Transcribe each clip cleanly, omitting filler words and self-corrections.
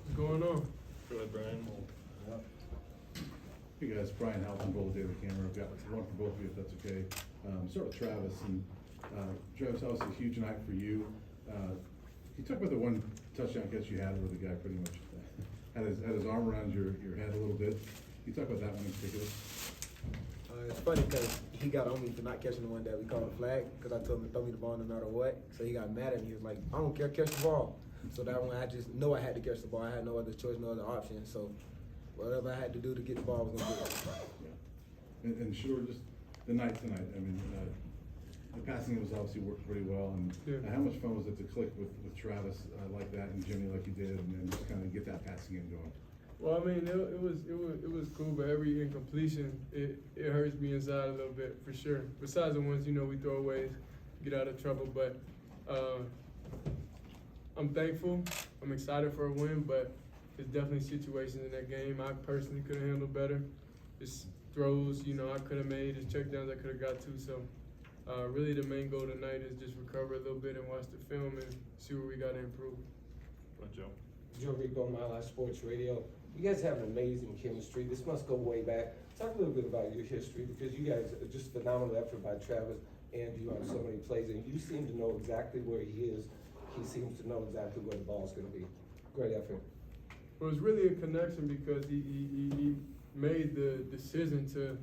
What's going on? Go ahead, Brian. Hey guys, Brian Halpin, Gold David Camera. I've got one for both of you if that's okay. Start with Travis. And Travis, obviously a huge night for you. Can you talk about the one touchdown catch you had where the guy pretty much had his arm around your head a little bit? Can you talk about that one in particular? It's funny because he got on me for not catching the one that we called a flag because I told him to throw me the ball no matter what. So he got mad at me. He was like, I don't care, catch the ball. So that one, I just know I had to catch the ball. I had no other choice, no other option. So whatever I had to do to get the ball, I was going to do it. Yeah. And Shedeur, just the night tonight, I mean, the passing was obviously worked pretty well. And how much fun was it to click with Travis like that and Jimmy like you did and just kind of get that passing game going? Well, I mean, it was cool, but every incompletion, it hurts me inside a little bit for sure. Besides the ones, we throw away, get out of trouble. But I'm thankful. I'm excited for a win, but there's definitely situations in that game I personally could have handled better. Just throws, I could have made, just checkdowns I could have got to. So really the main goal tonight is just recover a little bit and watch the film and see where we got to improve. Go ahead, Joe. Joe Rico, My Life Sports Radio. You guys have an amazing chemistry. This must go way back. Talk a little bit about your history because you guys are just phenomenal effort by Travis and you on so many plays, and you seem to know exactly where he is. He seems to know exactly where the ball's going to be. Great effort. Well, it's really a connection because he made the decision to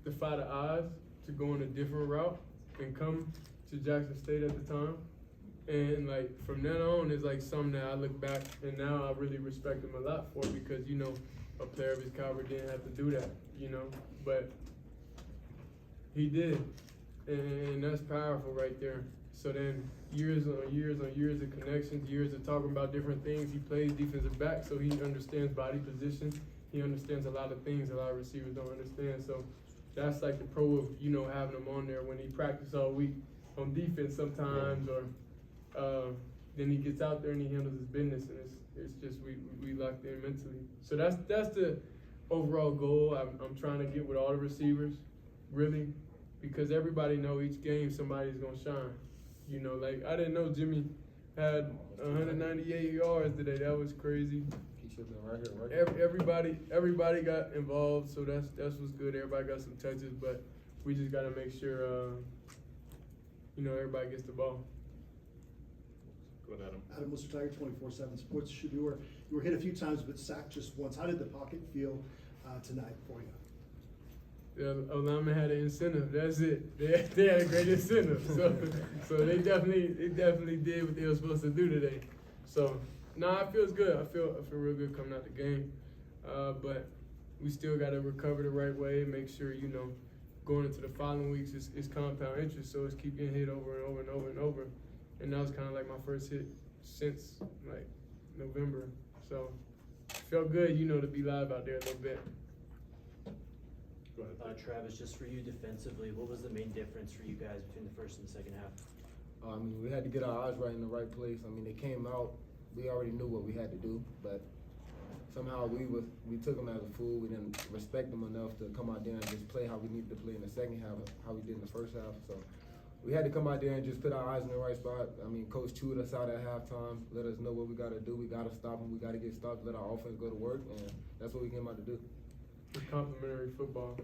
defy the odds, to go on a different route and come to Jackson State at the time. And like from then on, it's like something that I look back and now I really respect him a lot for because a player of his caliber didn't have to do that, but he did, and that's powerful right there. So then years on years on years of connections, years of talking about different things. He plays defensive back, so he understands body position. He understands a lot of things a lot of receivers don't understand. So that's like the pro of having him on there when he practices all week on defense sometimes, or then he gets out there and he handles his business, and it's just we locked in mentally. So that's the overall goal. I'm trying to get with all the receivers, really, because everybody know each game somebody's gonna shine. Like I didn't know Jimmy had 198 yards today. That was crazy. He should have been right here. Everybody got involved, so that's what's good. Everybody got some touches, but we just gotta make sure everybody gets the ball. Go ahead, Adam. Adam, Mr. Tiger, 24/7 Sports. Shedeur, you were hit a few times but sacked just once. How did the pocket feel tonight for you? Yeah, Olama had an incentive. That's it. They had a great incentive. So they definitely did what they were supposed to do today. So it feels good. I feel real good coming out the game. But we still got to recover the right way and make sure going into the following weeks is compound interest. So it's keep getting hit over and over and over and over. And that was kind of like my first hit since like November. So it felt good, to be live out there a little bit. Go ahead. Travis, just for you defensively, what was the main difference for you guys between the first and the second half? We had to get our eyes right in the right place. They came out, we already knew what we had to do, but somehow we took them as a fool. We didn't respect them enough to come out there and just play how we needed to play in the second half, how we did in the first half. So we had to come out there and just put our eyes in the right spot. Coach chewed us out at halftime, let us know what we got to do. We got to stop them. We got to get stopped, let our offense go to work, and that's what we came out to do. It's complimentary football.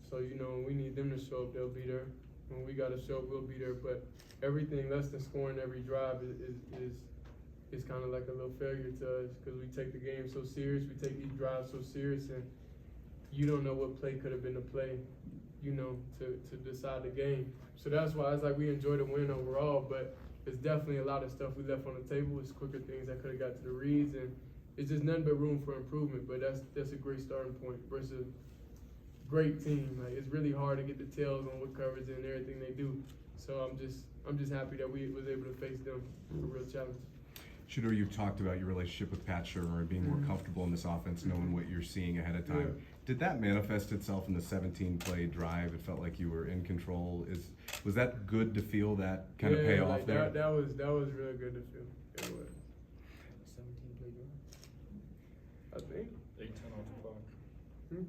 So, when we need them to show up, they'll be there. When we got to show up, we'll be there. But everything less than scoring every drive is kind of like a little failure to us because we take the game so serious. We take these drives so serious, and you don't know what play could have been the play, to decide the game. So that's why it's like we enjoy the win overall, but there's definitely a lot of stuff we left on the table. It's quicker things that could have got to the reads, and it's just nothing but room for improvement. But that's a great starting point versus great team. Like it's really hard to get the tails on what coverage and everything they do. So I'm just happy that we was able to face them a real challenge. Shedeur, you've talked about your relationship with Pat Shurmur and being more comfortable in this offense, knowing what you're seeing ahead of time. Yeah. Did that manifest itself in the 17-play drive? It felt like you were in control. Was that good to feel that kind of payoff like there? That was real good to feel. It was. 17-play drive. I think. 8:10 off the clock. Hmm?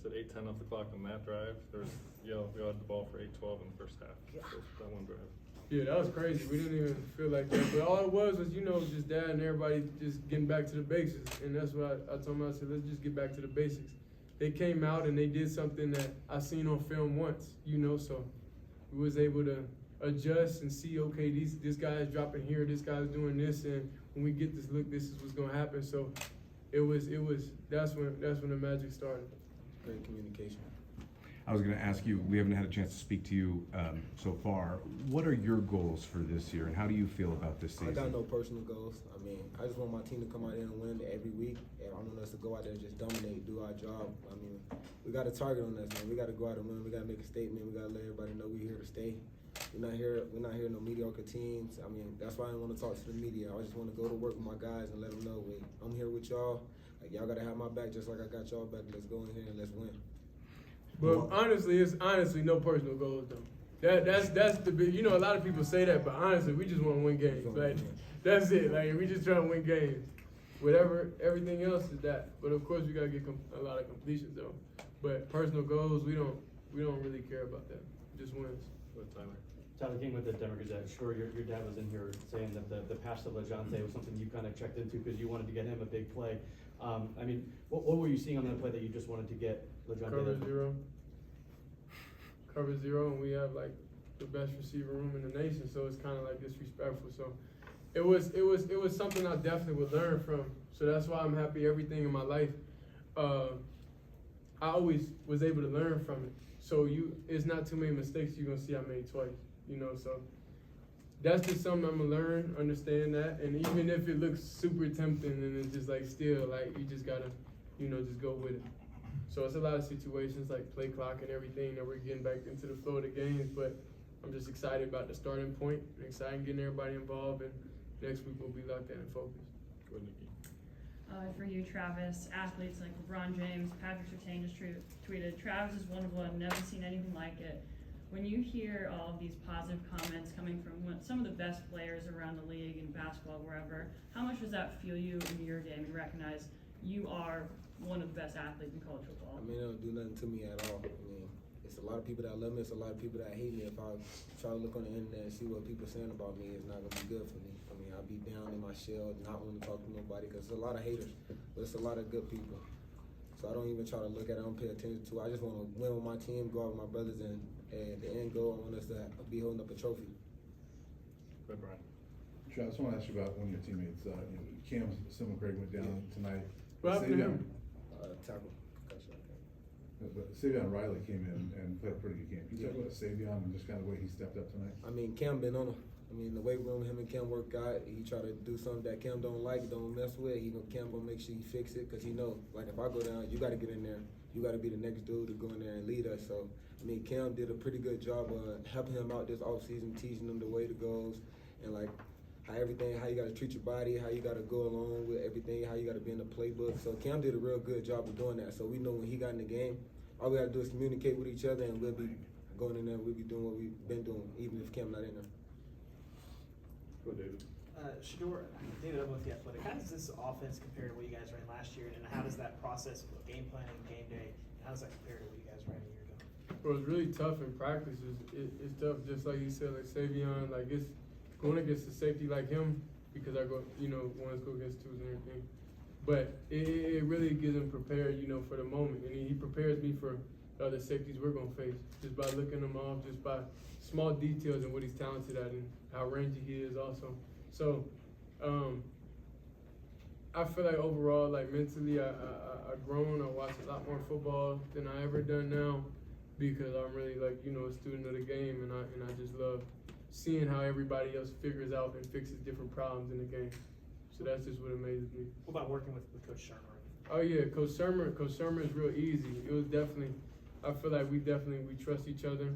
Said 8:10 off the clock on that drive. We all had the ball for 8:12 in the first half. So that one drive. Yeah, that was crazy. We didn't even feel like that. But all it was, you know, just dad and everybody just getting back to the basics. And that's what I told them. I said, let's just get back to the basics. They came out and they did something that I seen on film once, you know, so we was able to adjust and see, okay, this guy is dropping here, this guy's doing this, and when we get this look, this is what's gonna happen. So that's when the magic started. Great communication. I was going to ask you, we haven't had a chance to speak to you so far. What are your goals for this year, and how do you feel about this season? I got no personal goals. I mean, I just want my team to come out there and win every week. And I want us to go out there and just dominate, do our job. I mean, we got a target on us, man. We got to go out and win. We got to make a statement. We got to let everybody know we're here to stay. We're not here no mediocre teams. I mean, that's why I didn't want to talk to the media. I just want to go to work with my guys and let them know, wait, I'm here with y'all. Like, y'all got to have my back just like I got y'all back. Let's go in here and let's win. But honestly, it's no personal goals though. That's the big. You know, a lot of people say that, but honestly, we just want to win games. Like that's it. Like we just trying to win games. Whatever, everything else is that. But of course, we gotta get a lot of completions though. But personal goals, we don't really care about that. Just wins. Good, Tyler. Tyler King with the Denver Gazette. Sure, your dad was in here saying that the pass to LeJohntay was something you kind of checked into because you wanted to get him a big play. I mean, what were you seeing on that play that you just wanted to get LeJohntay? Cover zero, and we have like the best receiver room in the nation, so it's kind of like disrespectful. So it was something I definitely would learn from. So that's why I'm happy everything in my life. I always was able to learn from it. So it's not too many mistakes you're gonna see I made twice, you know. So that's just something I'm gonna learn, understand that, and even if it looks super tempting, and it's just like still like you just gotta, you know, just go with it. So it's a lot of situations like play clock and everything that we're getting back into the flow of the games, but I'm just excited about the starting point and excited getting everybody involved, and next week we'll be locked in and focused. Go ahead, Nikki. For you, Travis, athletes like LeBron James, Patrick Surtain just tweeted, Travis is one of one, never seen anything like it. When you hear all of these positive comments coming from some of the best players around the league in basketball, wherever, how much does that fuel you in your game and recognize you are one of the best athletes in college football? I mean, it don't do nothing to me at all. I mean, it's a lot of people that love me, it's a lot of people that hate me. If I try to look on the internet and see what people are saying about me, it's not gonna be good for me. I mean, I'll be down in my shell, not want to talk to nobody, because there's a lot of haters, but it's a lot of good people. So I don't even try to look at it, I don't pay attention to it. I just want to win with my team, go out with my brothers, and the end goal, I want us to be holding up a trophy. Go ahead, Brian. Travis, I want to ask you about one of your teammates. Cam Craig went down tonight. What happened to him? Tackle. But Savion Riley came in and played a pretty good game. Can you talk about Savion and just kind of the way he stepped up tonight? I mean, Cam been on him. I mean, the weight room, him and Cam work out. He try to do something that Cam don't like, don't mess with. Cam gonna make sure he fix it, because he know, like, if I go down, you got to get in there. You got to be the next dude to go in there and lead us. So, I mean, Cam did a pretty good job of helping him out this offseason, teaching him the way to goes, and like how you got to treat your body, how you got to go along with everything, how you got to be in the playbook. So Cam did a real good job of doing that. So we know when he got in the game, all we got to do is communicate with each other, and we'll be going in there, we'll be doing what we've been doing, even if Cam not in there. Go ahead, David. Shedeur, David, I'm with The Athletic. How does this offense compare to what you guys ran last year, and how does that process of game planning, game day, how does that compare to what you guys ran a year ago? Well, it's really tough in practice. It's tough, just like you said, like Savion, like it's going against a safety like him, because I go, you know, ones go against twos and everything. But it really gets him prepared, you know, for the moment. And he prepares me for the other safeties we're going to face, just by looking them off, just by small details and what he's talented at and how rangy he is also. So I feel like overall, like mentally, I've grown. I watch a lot more football than I ever done now, because I'm really, like, you know, a student of the game, and I just love seeing how everybody else figures out and fixes different problems in the game. So that's just what amazes me. What about working with Coach Shermer? Oh yeah, Coach Shermer is real easy. It was definitely, I feel like we trust each other.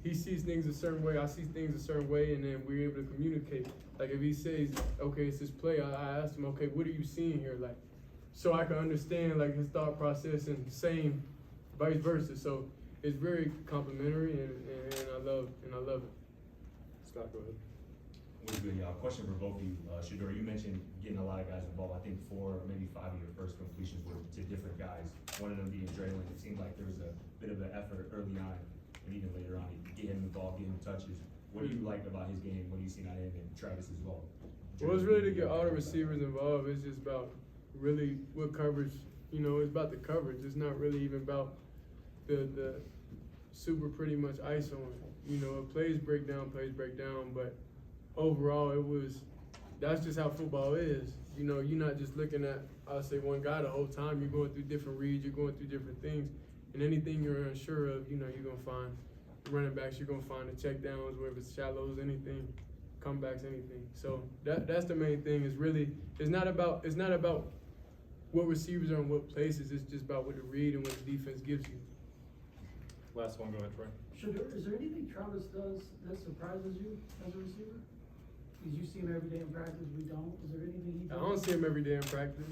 He sees things a certain way, I see things a certain way, and then we're able to communicate. Like if he says, okay, it's this play, I asked him, okay, what are you seeing here? Like, so I can understand like his thought process, and same vice versa. So it's very complimentary, and I love it. Scott, go ahead. What's good, y'all? Question for both of you. Shedeur, you mentioned getting a lot of guys involved. I think 4 or maybe 5 of your first completions were to different guys, one of them being Draylon. It seemed like there was a bit of an effort early on and even later on, get him involved, get him touches. What do you like about his game? What do you see out of him and Travis as well? Well, it's really to get all the receivers involved. It's just about really what coverage, it's about the coverage. It's not really even about the super pretty much ISO. Plays break down, but overall that's just how football is. You're not just looking at, I'll say, one guy the whole time. You're going through different reads, you're going through different things, and anything you're unsure of, you're gonna find running backs, you're gonna find the check downs, whether it's shallows, anything, comebacks, anything. So that's the main thing. Is really it's not about what receivers are in what places. It's just about what the read and what the defense gives you. Last one, go ahead, Troy. Shedeur, is there anything Travis does that surprises you as a receiver? Because you see him every day in practice, we don't. Is there anything he does? I don't see him every day in practice.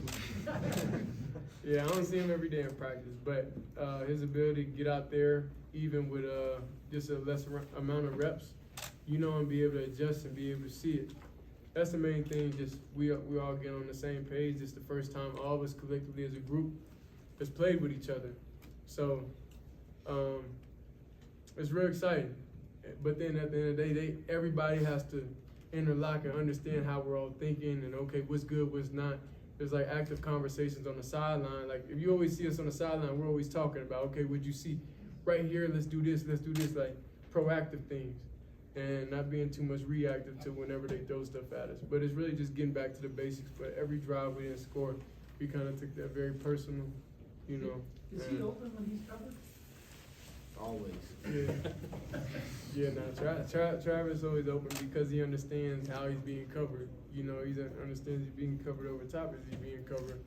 Yeah, I don't see him every day in practice, but his ability to get out there, even with just a less amount of reps, and be able to adjust and be able to see it. That's the main thing. Just we all get on the same page. It's the first time all of us collectively as a group has played with each other, so it's real exciting. But then at the end of the day, everybody has to interlock and understand how we're all thinking and okay, what's good, what's not. There's like active conversations on the sideline. Like if you always see us on the sideline, we're always talking about, okay, what'd you see right here? Let's do this, like proactive things and not being too much reactive to whenever they throw stuff at us. But it's really just getting back to the basics. But every drive we didn't score, we kind of took that very personal, Is he open when he's covered? Always. Yeah, Travis always open because he understands how he's being covered. He understands he's being covered over top as he's being covered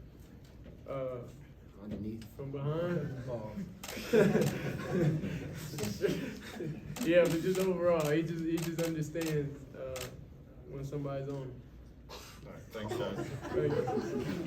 Underneath. from behind. Ball. Yeah, but just overall, he just understands when somebody's on him. All right, thanks, guys. Thank you.